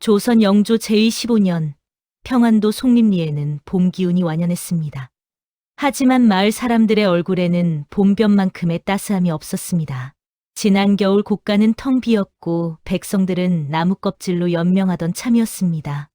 조선 영조 제15년 평안도 송림리에는 봄 기운이 완연했습니다. 하지만 마을 사람들의 얼굴에는 봄볕만큼의 따스함이 없었습니다. 지난 겨울 곳간은 텅 비었고 백성들은 나무 껍질로 연명하던 참이었습니다.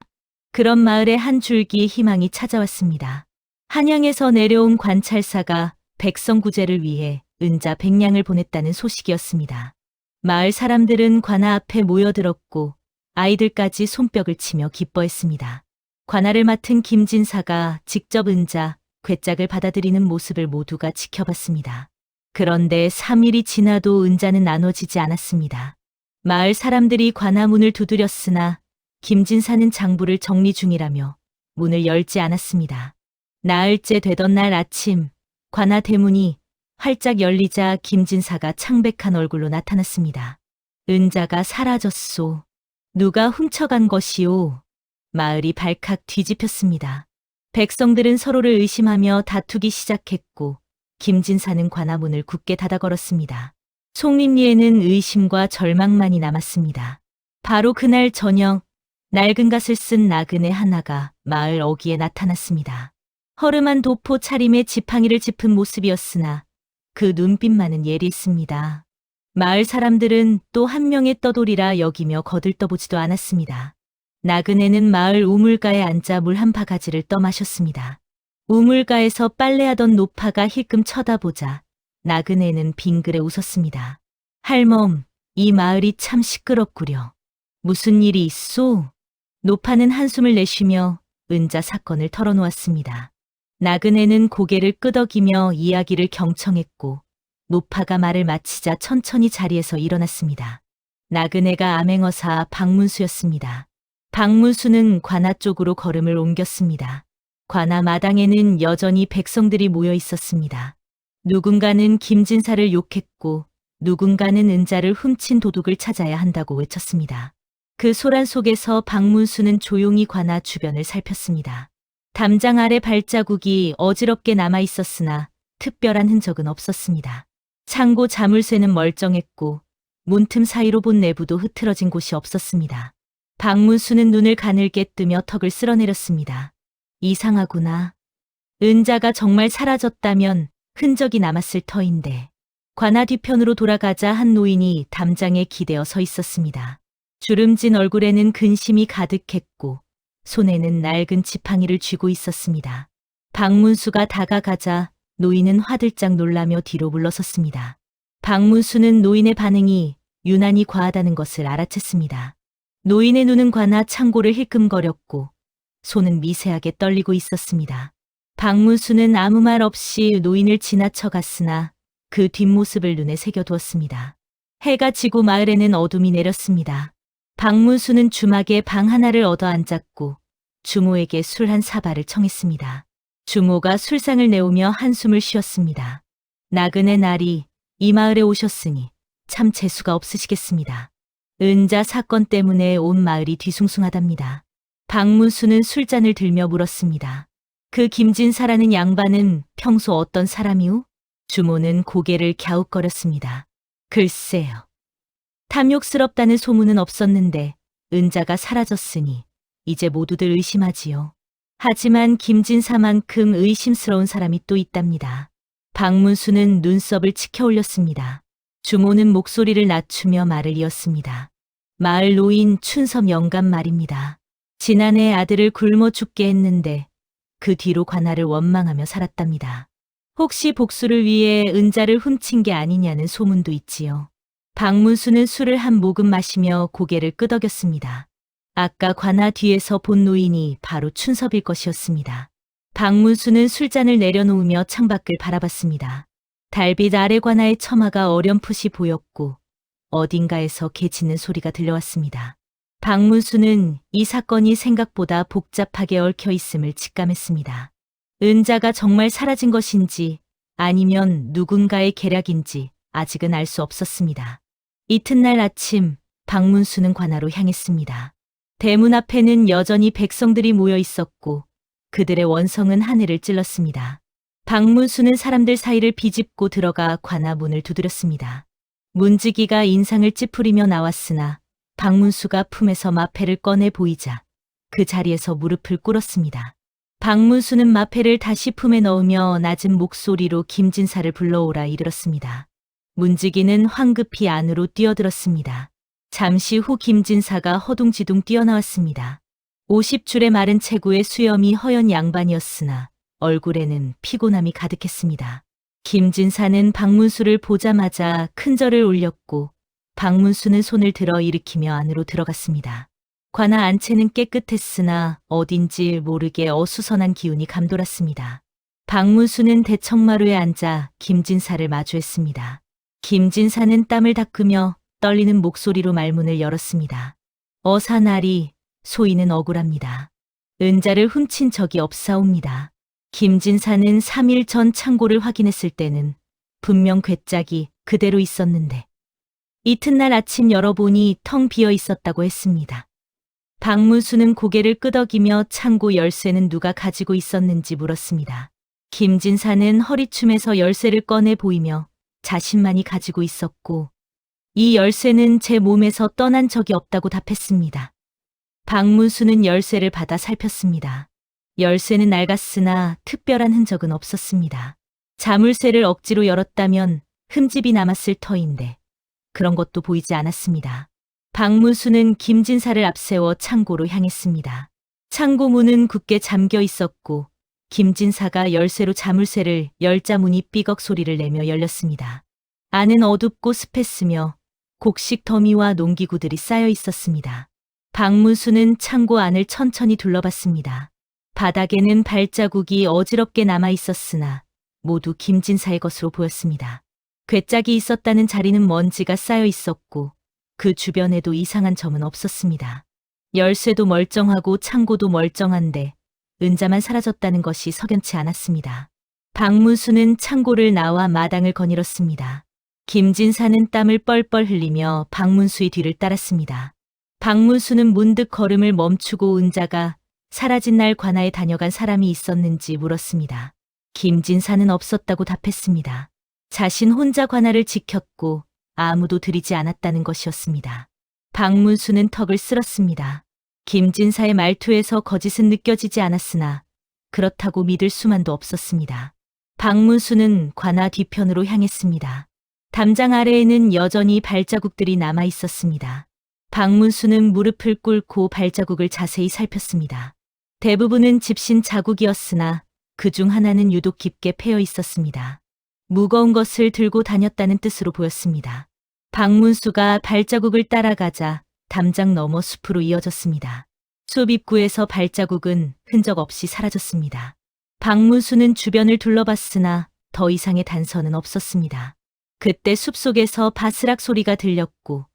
그런 마을에 한 줄기 희망이 찾아왔습니다. 한양에서 내려온 관찰사가 백성 구제를 위해 은자 100냥을 보냈다는 소식이었습니다. 마을 사람들은 관아 앞에 모여들었고 아이들까지 손뼉을 치며 기뻐했습니다. 관아를 맡은 김진사가 직접 은자, 괴짝을 받아들이는 모습을 모두가 지켜봤습니다. 그런데 3일이 지나도 은자는 나눠지지 않았습니다. 마을 사람들이 관아 문을 두드렸으나 김진사는 장부를 정리 중이라며 문을 열지 않았습니다. 나흘째 되던 날 아침, 관아 대문이 활짝 열리자 김진사가 창백한 얼굴로 나타났습니다. 은자가 사라졌소. 누가 훔쳐간 것이오? 마을이 발칵 뒤집혔습니다. 백성들은 서로를 의심하며 다투기 시작했고 김진사는 관아 문을 굳게 닫아 걸었습니다. 송림리에는 의심과 절망만이 남았습니다. 바로 그날 저녁 낡은 갓을 쓴 나그네 하나가 마을 어귀에 나타났습니다. 허름한 도포 차림에 지팡이를 짚은 모습이었으나 그 눈빛만은 예리했습니다. 마을 사람들은 또 한 명의 떠돌이라 여기며 거들떠보지도 않았습니다. 나그네는 마을 우물가에 앉아 물 한 바가지를 떠마셨습니다. 우물가에서 빨래하던 노파가 힐끔 쳐다보자 나그네는 빙그레 웃었습니다. 할멈, 이 마을이 참 시끄럽구려. 무슨 일이 있소? 노파는 한숨을 내쉬며 은자 사건을 털어놓았습니다. 나그네는 고개를 끄덕이며 이야기를 경청했고 노파가 말을 마치자 천천히 자리에서 일어났습니다. 나그네가 암행어사 박문수였습니다. 박문수는 관아 쪽으로 걸음을 옮겼습니다. 관아 마당에는 여전히 백성들이 모여 있었습니다. 누군가는 김진사를 욕했고 누군가는 은자를 훔친 도둑을 찾아야 한다고 외쳤습니다. 그 소란 속에서 박문수는 조용히 관아 주변을 살폈습니다. 담장 아래 발자국이 어지럽게 남아 있었으나 특별한 흔적은 없었습니다. 창고 자물쇠는 멀쩡했고 문틈 사이로 본 내부도 흐트러진 곳이 없었습니다. 박문수는 눈을 가늘게 뜨며 턱을 쓸어내렸습니다. 이상하구나. 은자가 정말 사라졌다면 흔적이 남았을 터인데. 관아 뒤편으로 돌아가자 한 노인이 담장에 기대어 서 있었습니다. 주름진 얼굴에는 근심이 가득했고 손에는 낡은 지팡이를 쥐고 있었습니다. 박문수가 다가가자 노인은 화들짝 놀라며 뒤로 물러섰습니다. 박문수는 노인의 반응이 유난히 과하다는 것을 알아챘습니다. 노인의 눈은 관아 창고를 힐끔거렸고 손은 미세하게 떨리고 있었습니다. 박문수는 아무 말 없이 노인을 지나쳐 갔으나 그 뒷모습을 눈에 새겨두었습니다. 해가 지고 마을에는 어둠이 내렸습니다. 박문수는 주막에 방 하나를 얻어 앉았고 주모에게 술 한 사발을 청했습니다. 주모가 술상을 내오며 한숨을 쉬었습니다. 나그네 날이 이 마을에 오셨으니 참 재수가 없으시겠습니다. 은자 사건 때문에 온 마을이 뒤숭숭하답니다. 박문수는 술잔을 들며 물었습니다. 그 김진사라는 양반은 평소 어떤 사람이오? 주모는 고개를 갸웃거렸습니다. 글쎄요. 탐욕스럽다는 소문은 없었는데 은자가 사라졌으니 이제 모두들 의심하지요. 하지만 김진사만큼 의심스러운 사람이 또 있답니다. 박문수는 눈썹을 치켜 올렸습니다. 주모는 목소리를 낮추며 말을 이었습니다. 마을 노인 춘섭 영감 말입니다. 지난해 아들을 굶어 죽게 했는데 그 뒤로 관아를 원망하며 살았답니다. 혹시 복수를 위해 은자를 훔친 게 아니냐는 소문도 있지요. 박문수는 술을 한 모금 마시며 고개를 끄덕였습니다. 아까 관아 뒤에서 본 노인이 바로 춘섭일 것이었습니다. 박문수는 술잔을 내려놓으며 창밖을 바라봤습니다. 달빛 아래 관아의 처마가 어렴풋이 보였고 어딘가에서 개 짖는 소리가 들려왔습니다. 박문수는 이 사건이 생각보다 복잡하게 얽혀 있음을 직감했습니다. 은자가 정말 사라진 것인지 아니면 누군가의 계략인지 아직은 알 수 없었습니다. 이튿날 아침 박문수는 관아로 향했습니다. 대문 앞에는 여전히 백성들이 모여 있었고 그들의 원성은 하늘을 찔렀습니다. 박문수는 사람들 사이를 비집고 들어가 관아 문을 두드렸습니다. 문지기가 인상을 찌푸리며 나왔으나 박문수가 품에서 마패를 꺼내 보이자 그 자리에서 무릎을 꿇었습니다. 박문수는 마패를 다시 품에 넣으며 낮은 목소리로 김진사를 불러오라 이르렀습니다. 문지기는 황급히 안으로 뛰어들었습니다. 잠시 후 김진사가 허둥지둥 뛰어나왔습니다. 50줄의 마른 체구에 수염이 허연 양반이었으나 얼굴에는 피곤함이 가득했습니다. 김진사는 박문수를 보자마자 큰 절을 올렸고 박문수는 손을 들어 일으키며 안으로 들어갔습니다. 관아 안채는 깨끗했으나 어딘지 모르게 어수선한 기운이 감돌았습니다. 박문수는 대청마루에 앉아 김진사를 마주했습니다. 김진사는 땀을 닦으며 떨리는 목소리로 말문을 열었습니다. 어사나리, 소인은 억울합니다. 은자를 훔친 적이 없사옵니다. 김진사는 3일 전 창고를 확인했을 때는 분명 괴짝이 그대로 있었는데 이튿날 아침 열어보니 텅 비어 있었다고 했습니다. 박문수는 고개를 끄덕이며 창고 열쇠는 누가 가지고 있었는지 물었습니다. 김진사는 허리춤에서 열쇠를 꺼내 보이며 자신만이 가지고 있었고 이 열쇠는 제 몸에서 떠난 적이 없다고 답했습니다. 박문수는 열쇠를 받아 살폈습니다. 열쇠는 낡았으나 특별한 흔적은 없었습니다. 자물쇠를 억지로 열었다면 흠집이 남았을 터인데 그런 것도 보이지 않았습니다. 박문수는 김진사를 앞세워 창고로 향했습니다. 창고 문은 굳게 잠겨 있었고 김진사가 열쇠로 자물쇠를 열자 문이 삐걱 소리를 내며 열렸습니다. 안은 어둡고 습했으며 곡식 더미와 농기구들이 쌓여 있었습니다. 박문수는 창고 안을 천천히 둘러봤습니다. 바닥에는 발자국이 어지럽게 남아 있었으나 모두 김진사의 것으로 보였습니다. 괴짝이 있었다는 자리는 먼지가 쌓여 있었고 그 주변에도 이상한 점은 없었습니다. 열쇠도 멀쩡하고 창고도 멀쩡한데 은자만 사라졌다는 것이 석연치 않았습니다. 박문수는 창고를 나와 마당을 거닐었습니다. 김진사는 땀을 뻘뻘 흘리며 박문수의 뒤를 따랐습니다. 박문수는 문득 걸음을 멈추고 은자가 사라진 날 관아에 다녀간 사람이 있었는지 물었습니다. 김진사는 없었다고 답했습니다. 자신 혼자 관아를 지켰고 아무도 들이지 않았다는 것이었습니다. 박문수는 턱을 쓸었습니다. 김진사의 말투에서 거짓은 느껴지지 않았으나 그렇다고 믿을 수만도 없었습니다. 박문수는 관아 뒤편으로 향했습니다. 담장 아래에는 여전히 발자국들이 남아 있었습니다. 박문수는 무릎을 꿇고 발자국을 자세히 살폈습니다. 대부분은 집신 자국이었으나 그중 하나는 유독 깊게 패여 있었습니다. 무거운 것을 들고 다녔다는 뜻으로 보였습니다. 박문수가 발자국을 따라가자 담장 너머 숲으로 이어졌습니다. 숲 입구에서 발자국은 흔적 없이 사라졌습니다. 박문수는 주변을 둘러봤으나 더 이상의 단서는 없었습니다. 그때 숲속에서 바스락 소리가 들렸고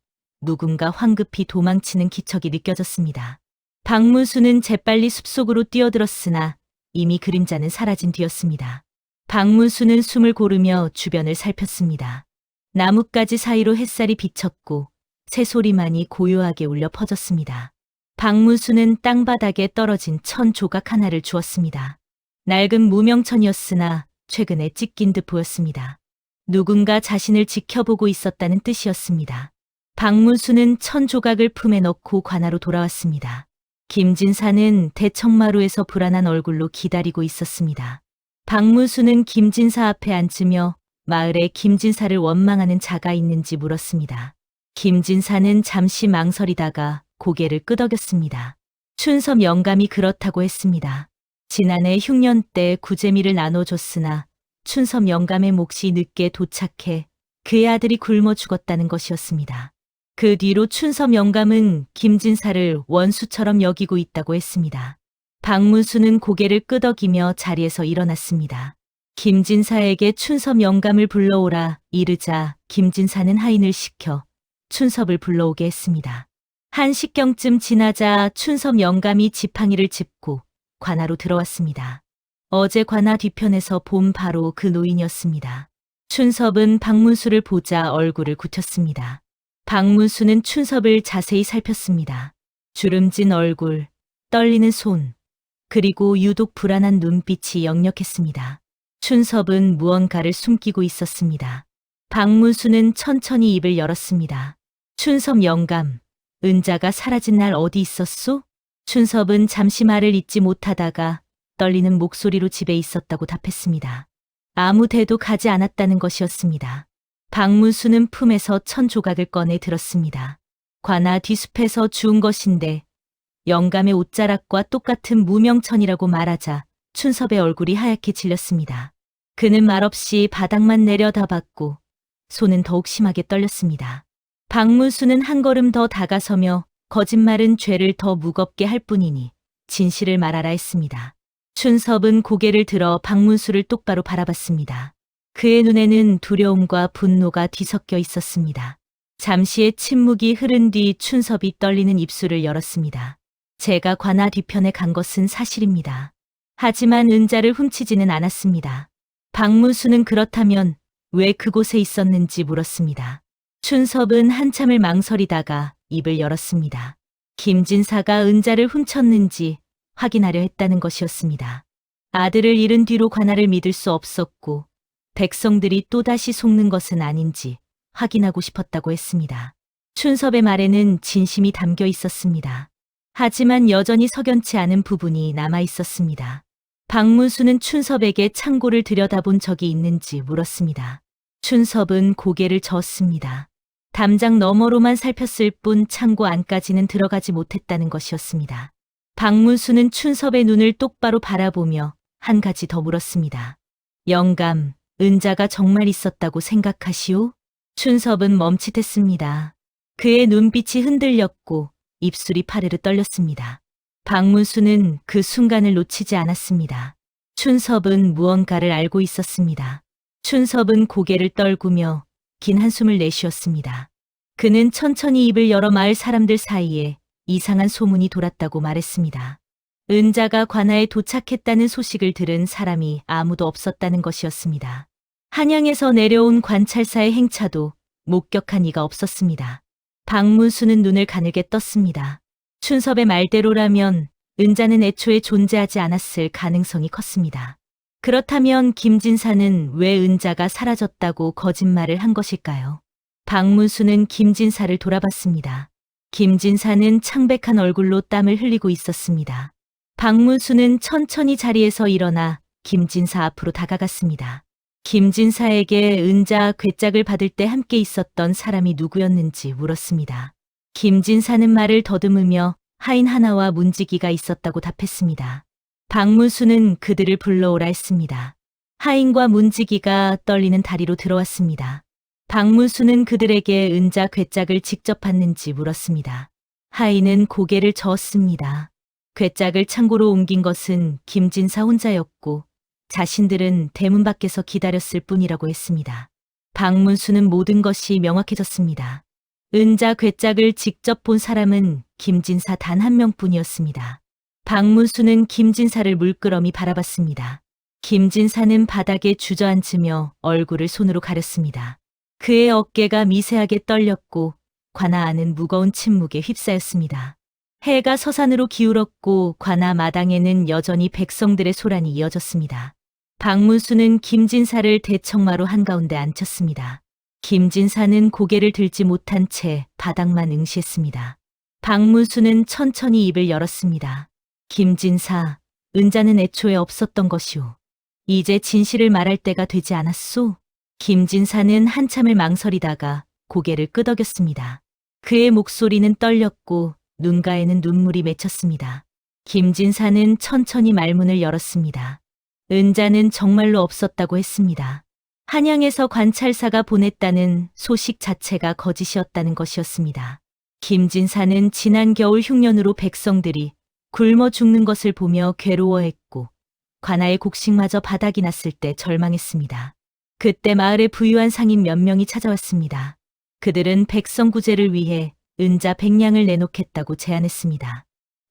누군가 황급히 도망치는 기척이 느껴졌습니다. 박문수는 재빨리 숲속으로 뛰어들었으나 이미 그림자는 사라진 뒤였습니다. 박문수는 숨을 고르며 주변을 살폈습니다. 나뭇가지 사이로 햇살이 비쳤고 새소리만이 고요하게 울려 퍼졌습니다. 박문수는 땅바닥에 떨어진 천 조각 하나를 주었습니다. 낡은 무명천이었으나 최근에 찢긴 듯 보였습니다. 누군가 자신을 지켜보고 있었다는 뜻이었습니다. 박문수는 천 조각을 품에 넣고 관아로 돌아왔습니다. 김진사는 대청마루에서 불안한 얼굴로 기다리고 있었습니다. 박문수는 김진사 앞에 앉으며 마을에 김진사를 원망하는 자가 있는지 물었습니다. 김진사는 잠시 망설이다가 고개를 끄덕였습니다. 춘섭 영감이 그렇다고 했습니다. 지난해 흉년 때 구제미를 나눠줬으나 춘섭 영감의 몫이 늦게 도착해 그의 아들이 굶어 죽었다는 것이었습니다. 그 뒤로 춘섭 영감은 김진사를 원수처럼 여기고 있다고 했습니다. 박문수는 고개를 끄덕이며 자리에서 일어났습니다. 김진사에게 춘섭 영감을 불러오라 이르자 김진사는 하인을 시켜 춘섭을 불러오게 했습니다. 1시경쯤 지나자 춘섭 영감이 지팡이를 짚고 관아로 들어왔습니다. 어제 관아 뒤편에서 본 바로 그 노인이었습니다. 춘섭은 박문수를 보자 얼굴을 굳혔습니다. 박문수는 춘섭을 자세히 살폈습니다. 주름진 얼굴, 떨리는 손, 그리고 유독 불안한 눈빛이 역력했습니다. 춘섭은 무언가를 숨기고 있었습니다. 박문수는 천천히 입을 열었습니다. 춘섭 영감, 은자가 사라진 날 어디 있었소? 춘섭은 잠시 말을 잇지 못하다가 떨리는 목소리로 집에 있었다고 답했습니다. 아무 데도 가지 않았다는 것이었습니다. 박문수는 품에서 천 조각을 꺼내 들었습니다. 관아 뒤숲에서 주운 것인데 영감의 옷자락과 똑같은 무명천이라고 말하자 춘섭의 얼굴이 하얗게 질렸습니다. 그는 말없이 바닥만 내려다봤고 손은 더욱 심하게 떨렸습니다. 박문수는 한 걸음 더 다가서며 거짓말은 죄를 더 무겁게 할 뿐이니 진실을 말하라 했습니다. 춘섭은 고개를 들어 박문수를 똑바로 바라봤습니다. 그의 눈에는 두려움과 분노가 뒤섞여 있었습니다. 잠시의 침묵이 흐른 뒤 춘섭이 떨리는 입술을 열었습니다. 제가 관아 뒤편에 간 것은 사실입니다. 하지만 은자를 훔치지는 않았습니다. 박문수는 그렇다면 왜 그곳에 있었는지 물었습니다. 춘섭은 한참을 망설이다가 입을 열었습니다. 김진사가 은자를 훔쳤는지 확인하려 했다는 것이었습니다. 아들을 잃은 뒤로 관아를 믿을 수 없었고 백성들이 또다시 속는 것은 아닌지 확인하고 싶었다고 했습니다. 춘섭의 말에는 진심이 담겨 있었습니다. 하지만 여전히 석연치 않은 부분이 남아 있었습니다. 박문수는 춘섭에게 창고를 들여다본 적이 있는지 물었습니다. 춘섭은 고개를 저었습니다. 담장 너머로만 살폈을 뿐 창고 안까지는 들어가지 못했다는 것이었습니다. 박문수는 춘섭의 눈을 똑바로 바라보며 한 가지 더 물었습니다. 영감, 은자가 정말 있었다고 생각하시오? 춘섭은 멈칫했습니다. 그의 눈빛이 흔들렸고 입술이 파르르 떨렸습니다. 박문수는 그 순간을 놓치지 않았습니다. 춘섭은 무언가를 알고 있었습니다. 춘섭은 고개를 떨구며 긴 한숨을 내쉬었습니다. 그는 천천히 입을 열어 마을 사람들 사이에 이상한 소문이 돌았다고 말했습니다. 은자가 관아에 도착했다는 소식을 들은 사람이 아무도 없었다는 것이었습니다. 한양에서 내려온 관찰사의 행차도 목격한 이가 없었습니다. 박문수는 눈을 가늘게 떴습니다. 춘섭의 말대로라면 은자는 애초에 존재하지 않았을 가능성이 컸습니다. 그렇다면 김진사는 왜 은자가 사라졌다고 거짓말을 한 것일까요? 박문수는 김진사를 돌아봤습니다. 김진사는 창백한 얼굴로 땀을 흘리고 있었습니다. 박문수는 천천히 자리에서 일어나 김진사 앞으로 다가갔습니다. 김진사에게 은자 괴짝을 받을 때 함께 있었던 사람이 누구였는지 물었습니다. 김진사는 말을 더듬으며 하인 하나와 문지기가 있었다고 답했습니다. 박문수는 그들을 불러오라 했습니다. 하인과 문지기가 떨리는 다리로 들어왔습니다. 박문수는 그들에게 은자 괴짝을 직접 받는지 물었습니다. 하인은 고개를 저었습니다. 괴짝을 창고로 옮긴 것은 김진사 혼자였고 자신들은 대문 밖에서 기다렸을 뿐이라고 했습니다. 박문수는 모든 것이 명확해졌습니다. 은자 괴짝을 직접 본 사람은 김진사 단 한 명뿐이었습니다. 박문수는 김진사를 물끄러미 바라봤습니다. 김진사는 바닥에 주저앉으며 얼굴을 손으로 가렸습니다. 그의 어깨가 미세하게 떨렸고 관아 안은 무거운 침묵에 휩싸였습니다. 해가 서산으로 기울었고 관아 마당에는 여전히 백성들의 소란이 이어졌습니다. 박문수는 김진사를 대청마로 한가운데 앉혔습니다. 김진사는 고개를 들지 못한 채 바닥만 응시했습니다. 박문수는 천천히 입을 열었습니다. 김진사, 은자는 애초에 없었던 것이오. 이제 진실을 말할 때가 되지 않았소? 김진사는 한참을 망설이다가 고개를 끄덕였습니다. 그의 목소리는 떨렸고 눈가에는 눈물이 맺혔습니다. 김진사는 천천히 말문을 열었습니다. 은자는 정말로 없었다고 했습니다. 한양에서 관찰사가 보냈다는 소식 자체가 거짓이었다는 것이었습니다. 김진사는 지난 겨울 흉년으로 백성들이 굶어 죽는 것을 보며 괴로워했고 관아의 곡식마저 바닥이 났을 때 절망했습니다. 그때 마을에 부유한 상인 몇 명이 찾아왔습니다. 그들은 백성 구제를 위해 은자 100냥을 내놓겠다고 제안했습니다.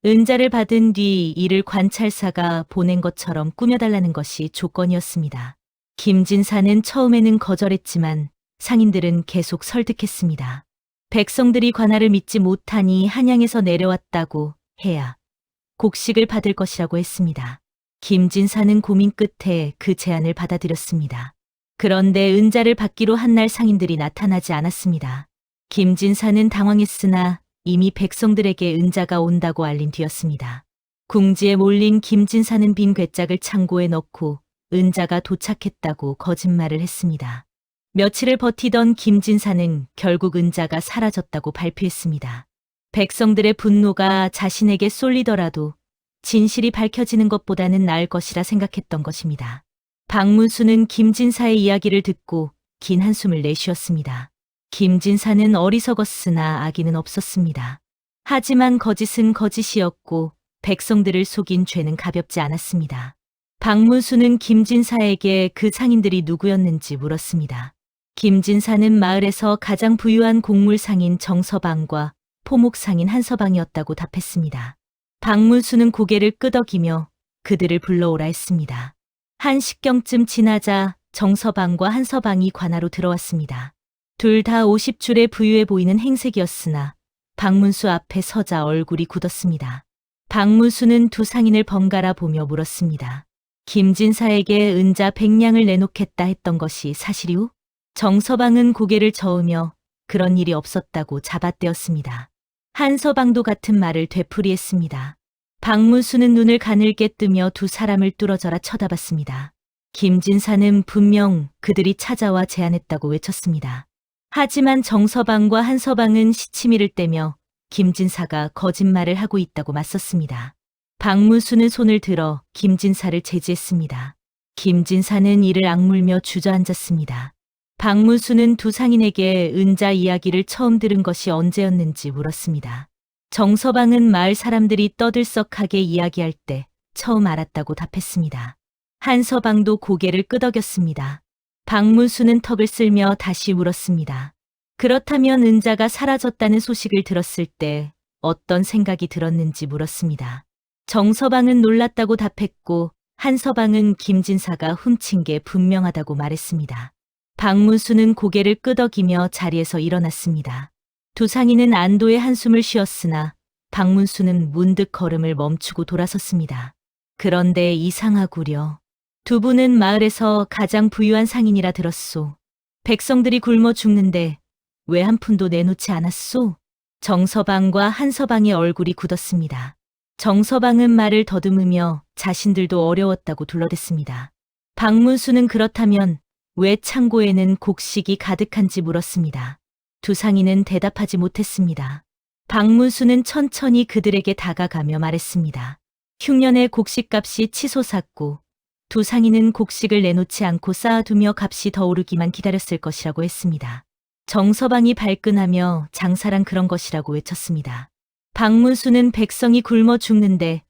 은자를 받은 뒤 이를 관찰사가 보낸 것처럼 꾸며달라는 것이 조건이었습니다. 김진사는 처음에는 거절했지만 상인들은 계속 설득했습니다. 백성들이 관아를 믿지 못하니 한양에서 내려왔다고 해야 곡식을 받을 것이라고 했습니다. 김진사는 고민 끝에 그 제안을 받아들였습니다. 그런데 은자를 받기로 한 날 상인들이 나타나지 않았습니다. 김진사는 당황했으나 이미 백성들에게 은자가 온다고 알린 뒤였습니다. 궁지에 몰린 김진사는 빈 괴짝을 창고에 넣고 은자가 도착했다고 거짓말을 했습니다. 며칠을 버티던 김진사는 결국 은자가 사라졌다고 발표했습니다. 백성들의 분노가 자신에게 쏠리더라도 진실이 밝혀지는 것보다는 나을 것이라 생각했던 것입니다. 박문수는 김진사의 이야기를 듣고 긴 한숨을 내쉬었습니다. 김진사는 어리석었으나 악의는 없었습니다. 하지만 거짓은 거짓이었고 백성들을 속인 죄는 가볍지 않았습니다. 박문수는 김진사에게 그 상인들이 누구였는지 물었습니다. 김진사는 마을에서 가장 부유한 곡물상인 정서방과 포목상인 한서방이었다고 답했습니다. 박문수는 고개를 끄덕이며 그들을 불러오라 했습니다. 한 식경쯤 지나자 정서방과 한서방이 관하로 들어왔습니다. 둘 다 50줄에 부유해 보이는 행색이었으나 박문수 앞에 서자 얼굴이 굳었습니다. 박문수는 두 상인을 번갈아 보며 물었습니다. 김진사에게 은자 100냥을 내놓겠다 했던 것이 사실이오? 정서방은 고개를 저으며 그런 일이 없었다고 잡아떼었습니다. 한서방도 같은 말을 되풀이했습니다. 박문수는 눈을 가늘게 뜨며 두 사람을 뚫어져라 쳐다봤습니다. 김진사는 분명 그들이 찾아와 제안했다고 외쳤습니다. 하지만 정서방과 한서방은 시치미를 떼며 김진사가 거짓말을 하고 있다고 맞섰습니다. 박문수는 손을 들어 김진사를 제지했습니다. 김진사는 이를 악물며 주저앉았습니다. 박문수는 두 상인에게 은자 이야기를 처음 들은 것이 언제였는지 물었습니다. 정서방은 마을 사람들이 떠들썩하게 이야기할 때 처음 알았다고 답했습니다. 한서방도 고개를 끄덕였습니다. 박문수는 턱을 쓸며 다시 물었습니다. 그렇다면 은자가 사라졌다는 소식을 들었을 때 어떤 생각이 들었는지 물었습니다. 정서방은 놀랐다고 답했고 한서방은 김진사가 훔친 게 분명하다고 말했습니다. 박문수는 고개를 끄덕이며 자리에서 일어났습니다. 두 상인은 안도의 한숨을 쉬었으나 박문수는 문득 걸음을 멈추고 돌아섰습니다. 그런데 이상하구려. 두 분은 마을에서 가장 부유한 상인이라 들었소. 백성들이 굶어 죽는데 왜 한 푼도 내놓지 않았소? 정서방과 한서방의 얼굴이 굳었습니다. 정서방은 말을 더듬으며 자신들도 어려웠다고 둘러댔습니다. 박문수는 그렇다면 왜 창고에는 곡식이 가득한지 물었습니다. 두 상인은 대답하지 못했습니다. 박문수는 천천히 그들에게 다가가며 말했습니다. 흉년에 곡식값이 치솟았고 두 상인은 곡식을 내놓지 않고 쌓아두며 값이 더 오르기만 기다렸을 것이라고 했습니다. 정서방이 발끈하며 장사란 그런 것이라고 외쳤습니다. 박문수는 백성이 굶어 죽는데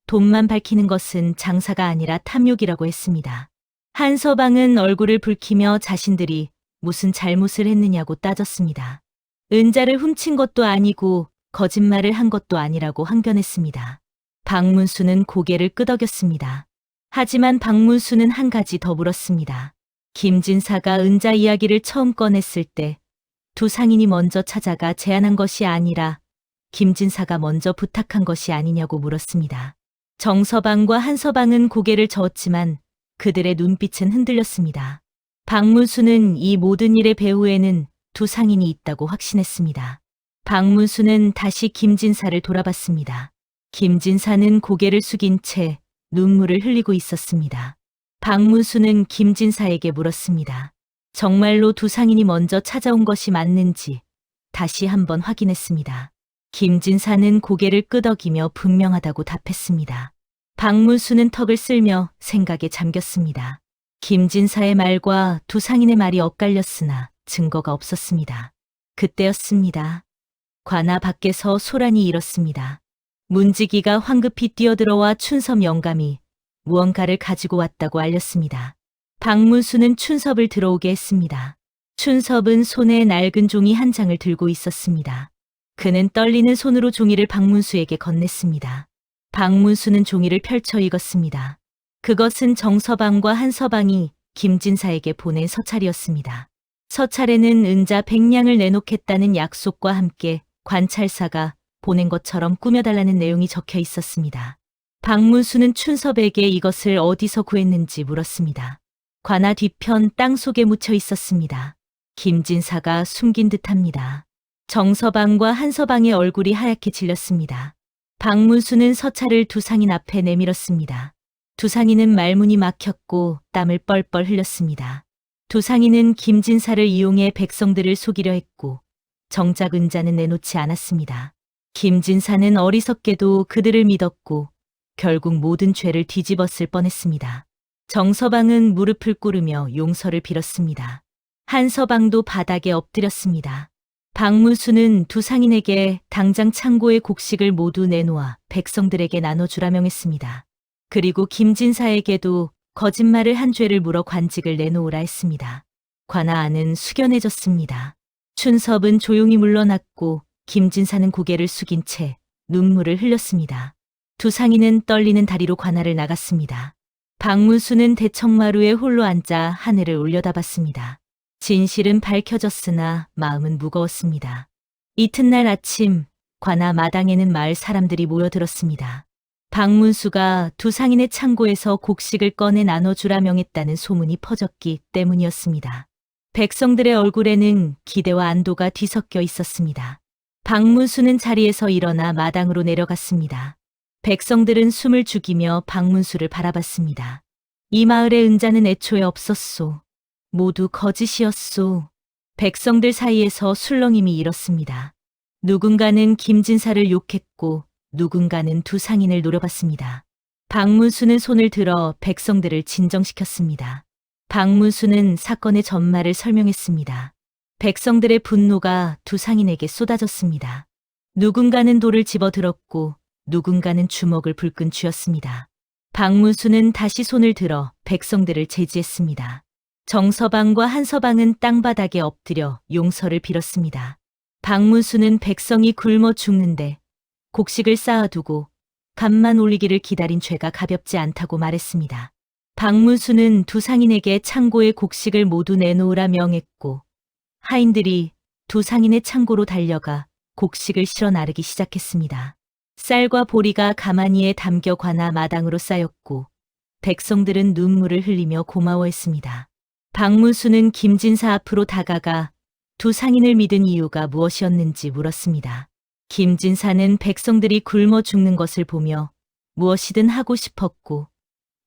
돈만 밝히는 것은 장사가 아니라 탐욕이라고 했습니다. 한서방은 얼굴을 붉히며 자신들이 무슨 잘못을 했느냐고 따졌습니다. 은자를 훔친 것도 아니고 거짓말을 한 것도 아니라고 항변했습니다. 박문수는 고개를 끄덕였습니다. 하지만 박문수는 한 가지 더 물었습니다. 김진사가 은자 이야기를 처음 꺼냈을 때 두 상인이 먼저 찾아가 제안한 것이 아니라 김진사가 먼저 부탁한 것이 아니냐고 물었습니다. 정서방과 한서방은 고개를 저었지만 그들의 눈빛은 흔들렸습니다. 박문수는 이 모든 일의 배후에는 두 상인이 있다고 확신했습니다. 박문수는 다시 김진사를 돌아봤습니다. 김진사는 고개를 숙인 채 눈물을 흘리고 있었습니다. 박문수는 김진사에게 물었습니다. 정말로 두 상인이 먼저 찾아온 것이 맞는지 다시 한번 확인했습니다. 김진사는 고개를 끄덕이며 분명하다고 답했습니다. 박문수는 턱을 쓸며 생각에 잠겼습니다. 김진사의 말과 두 상인의 말이 엇갈렸으나 증거가 없었습니다. 그때였습니다. 관아 밖에서 소란이 일었습니다. 문지기가 황급히 뛰어들어와 춘섭 영감이 무언가를 가지고 왔다고 알렸습니다. 박문수는 춘섭을 들어오게 했습니다. 춘섭은 손에 낡은 종이 한 장을 들고 있었습니다. 그는 떨리는 손으로 종이를 박문수에게 건넸습니다. 박문수는 종이를 펼쳐 읽었습니다. 그것은 정서방과 한서방이 김진사에게 보낸 서찰이었습니다. 서찰에는 은자 100냥을 내놓겠다는 약속과 함께 관찰사가 보낸 것처럼 꾸며달라는 내용이 적혀 있었습니다. 박문수는 춘섭에게 이것을 어디서 구했는지 물었습니다. 관아 뒤편 땅속에 묻혀 있었습니다. 김진사가 숨긴 듯합니다. 정서방과 한서방의 얼굴이 하얗게 질렸습니다. 박문수는 서차를 두상인 앞에 내밀었습니다. 두상인은 말문이 막혔고 땀을 뻘뻘 흘렸습니다. 두상인은 김진사를 이용해 백성들을 속이려 했고 정작 은자는 내놓지 않았습니다. 김진사는 어리석게도 그들을 믿었고 결국 모든 죄를 뒤집었을 뻔했습니다. 정서방은 무릎을 꿇으며 용서를 빌었습니다. 한서방도 바닥에 엎드렸습니다. 박문수는 두상인에게 당장 창고의 곡식을 모두 내놓아 백성들에게 나눠주라 명했습니다. 그리고 김진사에게도 거짓말을 한 죄를 물어 관직을 내놓으라 했습니다. 관아 안은 숙연해졌습니다. 춘섭은 조용히 물러났고 김진사는 고개를 숙인 채 눈물을 흘렸습니다. 두상인은 떨리는 다리로 관아를 나갔습니다. 박문수는 대청마루에 홀로 앉아 하늘을 올려다봤습니다. 진실은 밝혀졌으나 마음은 무거웠습니다. 이튿날 아침 관아 마당에는 마을 사람들이 모여들었습니다. 박문수가 두상인의 창고에서 곡식을 꺼내 나눠주라 명했다는 소문이 퍼졌기 때문이었습니다. 백성들의 얼굴에는 기대와 안도가 뒤섞여 있었습니다. 박문수는 자리에서 일어나 마당으로 내려갔습니다. 백성들은 숨을 죽이며 박문수를 바라봤습니다. 이 마을에 은자는 애초에 없었소. 모두 거짓이었소. 백성들 사이에서 술렁임이 일었습니다. 누군가는 김진사를 욕했고 누군가는 두상인을 노려봤습니다. 박문수는 손을 들어 백성들을 진정시켰습니다. 박문수는 사건의 전말을 설명했습니다. 백성들의 분노가 두상인에게 쏟아졌습니다. 누군가는 돌을 집어들었고 누군가는 주먹을 불끈 쥐었습니다. 박문수는 다시 손을 들어 백성들을 제지했습니다. 정서방과 한서방은 땅바닥에 엎드려 용서를 빌었습니다. 박문수는 백성이 굶어 죽는데 곡식을 쌓아두고 값만 올리기를 기다린 죄가 가볍지 않다고 말했습니다. 박문수는 두상인에게 창고에 곡식을 모두 내놓으라 명했고 하인들이 두상인의 창고로 달려가 곡식을 실어 나르기 시작했습니다. 쌀과 보리가 가마니에 담겨 관아 마당으로 쌓였고 백성들은 눈물을 흘리며 고마워했습니다. 박문수는 김진사 앞으로 다가가 두상인을 믿은 이유가 무엇이었는지 물었습니다. 김진사는 백성들이 굶어 죽는 것을 보며 무엇이든 하고 싶었고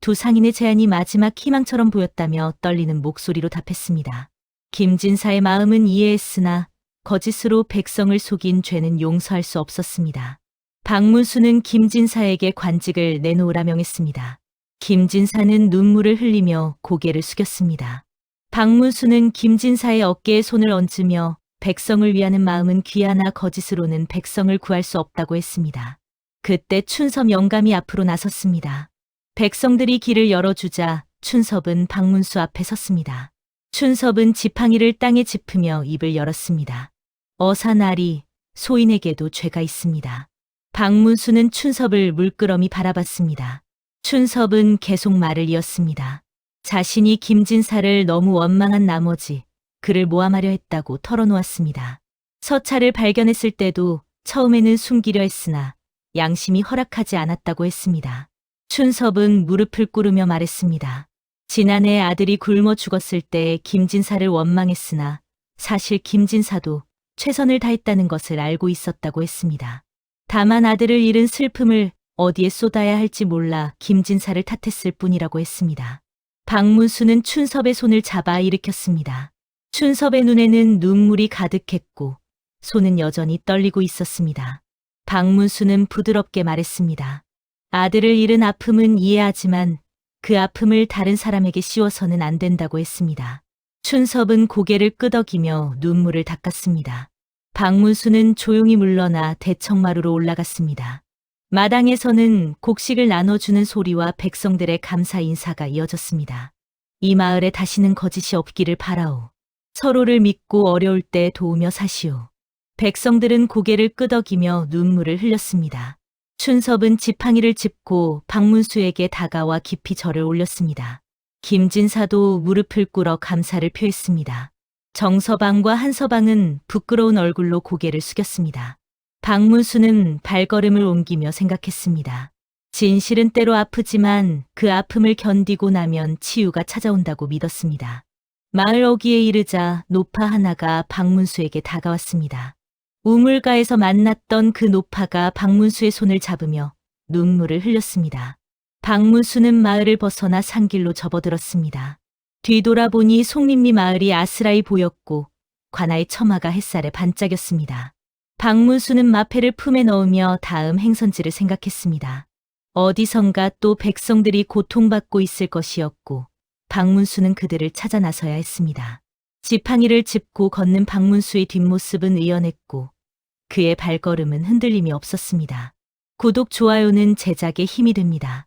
두상인의 제안이 마지막 희망처럼 보였다며 떨리는 목소리로 답했습니다. 김진사의 마음은 이해했으나 거짓으로 백성을 속인 죄는 용서할 수 없었습니다. 박문수는 김진사에게 관직을 내놓으라 명했습니다. 김진사는 눈물을 흘리며 고개를 숙였습니다. 박문수는 김진사의 어깨에 손을 얹으며 백성을 위하는 마음은 귀하나 거짓으로는 백성을 구할 수 없다고 했습니다. 그때 춘섭 영감이 앞으로 나섰습니다. 백성들이 길을 열어주자 춘섭은 박문수 앞에 섰습니다. 춘섭은 지팡이를 땅에 짚으며 입을 열었습니다. 어사나리, 소인에게도 죄가 있습니다. 박문수는 춘섭을 물끄러미 바라봤습니다. 춘섭은 계속 말을 이었습니다. 자신이 김진사를 너무 원망한 나머지 그를 모함하려 했다고 털어놓았습니다. 서차를 발견했을 때도 처음에는 숨기려 했으나 양심이 허락하지 않았다고 했습니다. 춘섭은 무릎을 꿇으며 말했습니다. 지난해 아들이 굶어 죽었을 때 김진사를 원망했으나 사실 김진사도 최선을 다했다는 것을 알고 있었다고 했습니다. 다만 아들을 잃은 슬픔을 어디에 쏟아야 할지 몰라 김진사를 탓했을 뿐이라고 했습니다. 박문수는 춘섭의 손을 잡아 일으켰습니다. 춘섭의 눈에는 눈물이 가득했고 손은 여전히 떨리고 있었습니다. 박문수는 부드럽게 말했습니다. 아들을 잃은 아픔은 이해하지만 그 아픔을 다른 사람에게 씌워서는 안 된다고 했습니다. 춘섭은 고개를 끄덕이며 눈물을 닦았습니다. 박문수는 조용히 물러나 대청마루로 올라갔습니다. 마당에서는 곡식을 나눠주는 소리와 백성들의 감사 인사가 이어졌습니다. 이 마을에 다시는 거짓이 없기를 바라오. 서로를 믿고 어려울 때 도우며 사시오. 백성들은 고개를 끄덕이며 눈물을 흘렸습니다. 춘섭은 지팡이를 짚고 박문수에게 다가와 깊이 절을 올렸습니다. 김진사도 무릎을 꿇어 감사를 표했습니다. 정서방과 한서방은 부끄러운 얼굴로 고개를 숙였습니다. 박문수는 발걸음을 옮기며 생각했습니다. 진실은 때로 아프지만 그 아픔을 견디고 나면 치유가 찾아온다고 믿었습니다. 마을 어귀에 이르자 노파 하나가 박문수에게 다가왔습니다. 우물가에서 만났던 그 노파가 박문수의 손을 잡으며 눈물을 흘렸습니다. 박문수는 마을을 벗어나 산길로 접어들었습니다. 뒤돌아보니 송림리 마을이 아스라이 보였고 관아의 처마가 햇살에 반짝였습니다. 박문수는 마패를 품에 넣으며 다음 행선지를 생각했습니다. 어디선가 또 백성들이 고통받고 있을 것이었고 박문수는 그들을 찾아 나서야 했습니다. 지팡이를 짚고 걷는 박문수의 뒷모습은 의연했고 그의 발걸음은 흔들림이 없었습니다. 구독, 좋아요는 제작에 힘이 됩니다.